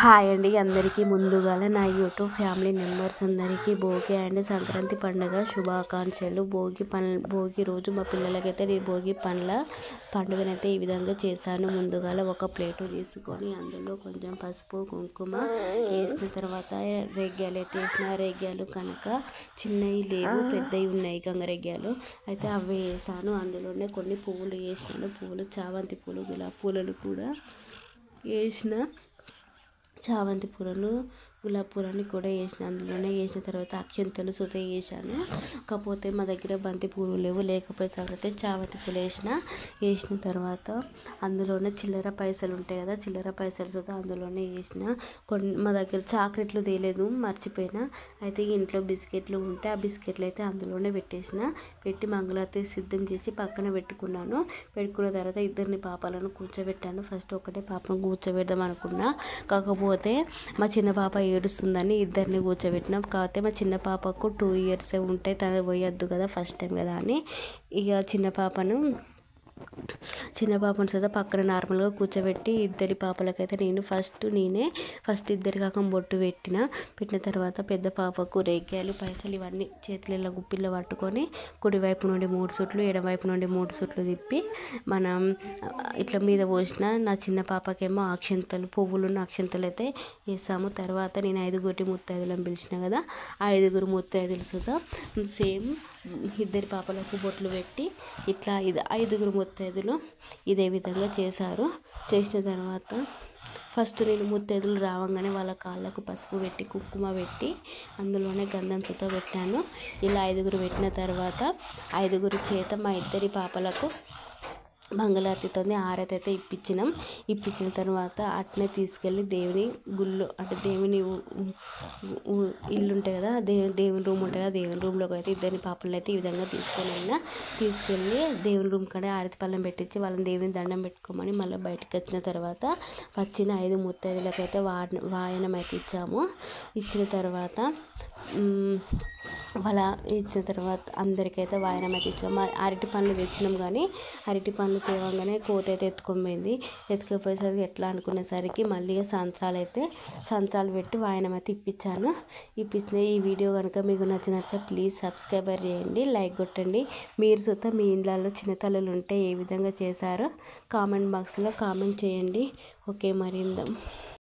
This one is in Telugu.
హాయ్ అండి అందరికీ ముందుగాల నా యూట్యూబ్ ఫ్యామిలీ మెంబర్స్ అందరికీ భోగి అండ్ సంక్రాంతి పండుగ శుభాకాంక్షలు. భోగి రోజు మా పిల్లలకైతే నేను భోగి పండుగనైతే ఈ విధంగా చేశాను. ముందుగాల ఒక ప్లేటు తీసుకొని అందులో కొంచెం పసుపు కుంకుమ వేసిన తర్వాత రేగ్యాలు అయితే వేసిన. రేగ్యాలు కనుక చిన్నవి లేవు, పెద్దవి ఉన్నాయి గంగరేగ్యాలు అయితే అవి వేసాను. అందులోనే కొన్ని పువ్వులు వేసినాను. పువ్వులు చామంతి పూలు, గులాబీ పూలను కూడా వేసిన. చామంతి పూలను గులాబీ పూలని కూడా వేసిన. అందులోనే వేసిన తర్వాత అక్షంతలు సుత వేసాను. కాకపోతే మా దగ్గర బంతి పూలు లేవు, లేకపోతే సంగతి చామంతి పూలు వేసిన తర్వాత అందులోనే చిల్లర పైసలు ఉంటాయి కదా, చిల్లర పైసలు సుత అందులోనే వేసిన. మా దగ్గర చాక్లెట్లు తేలేదు, మర్చిపోయినా. అయితే ఇంట్లో బిస్కెట్లు ఉంటే ఆ బిస్కెట్లు అయితే అందులోనే పెట్టి మంగళారతి సిద్ధం చేసి పక్కన పెట్టుకున్నాను. పెట్టుకున్న తర్వాత ఇద్దరిని పాపలను కూర్చోబెట్టాను. ఫస్ట్ ఒకటే పాపను కూర్చోబెడదాం అనుకున్నా, కాకపోతే మా చిన్న పాప ఏడుస్తుందని ఇద్దరిని కూర్చోబెట్టినాం. కాకపోతే మా చిన్న పాపకు 2 years ఉంటాయి, తను పోయొద్దు కదా, ఫస్ట్ టైం కదా అని ఇక చిన్న పాపను సదా పక్కన నార్మల్గా కూర్చోబెట్టి ఇద్దరి పాపలకైతే నేనే ఫస్ట్ ఇద్దరి కాక బొట్టు పెట్టిన తర్వాత పెద్ద పాపకు రేగ్యాలు పైసలు ఇవన్నీ చేతులలో గుప్పిల్లో పట్టుకొని కుడివైపు నుండి 3 సుట్లు, ఎడమవైపు నుండి 3 సుట్లు తిప్పి మనం ఇట్లా మీద పోసిన. నా చిన్న పాపకేమో పువ్వులున్న అక్షంతలు అయితే వేసాము. తర్వాత నేను 5 ముత్తైదులను పిలిచిన కదా, ఆ 5 ముత్తైదులు సుతా సేమ్ ఇద్దరి పాపలకు బొట్లు పెట్టి ఇట్లా 5 ముత్తైదులు ఇదే విధంగా చేసిన తర్వాత ఫస్ట్ నేను ముత్తైదులు రావంగానే వాళ్ళ కాళ్ళకు పసుపు పెట్టి కుంకుమ పెట్టి అందులోనే గంధం సుత పెట్టాను. ఇలా 5 పెట్టిన తర్వాత 5 చేత మా ఇద్దరి పాపలకు మంగళారతితో హారతి అయితే ఇప్పించిన తర్వాత అట్నే తీసుకెళ్ళి దేవుని గుళ్ళు అంటే దేవుని ఇల్లు ఉంటాయి కదా, దేవుని రూమ్ ఉంటుంది కదా, దేవుని రూమ్లోకి అయితే ఇద్దరిని పాపలను అయితే ఈ విధంగా తీసుకెళ్ళి దేవుని రూమ్ కాడ హారతి పళ్ళెం పెట్టించి వాళ్ళని దేవుని దండం పెట్టుకోమని మళ్ళీ బయటకు వచ్చిన తర్వాత వచ్చిన 5 ముత్తైదులకైతే వాయనం అయితే ఇచ్చిన తర్వాత అందరికైతే వాయనం అయితే ఇచ్చాము. అరటి పండ్లు తెచ్చినాం కానీ అరటి పండ్లు తేవంగానే కోత అయితే ఎత్తుకుపోయేసరికి ఎట్లా అనుకునేసరికి మళ్ళీ సంత్రాలు పెట్టి వాయనం అయితే ఇప్పించాను. ఈ వీడియో కనుక మీకు నచ్చినట్లయితే ప్లీజ్ సబ్స్క్రైబర్ చేయండి, లైక్ కొట్టండి. మీరు సుత మీ ఇళ్ళల్లో చిన్నతల్లులు ఉంటే ఏ విధంగా చేశారో కామెంట్ బాక్స్లో కామెంట్ చేయండి. ఓకే, మరిందాం.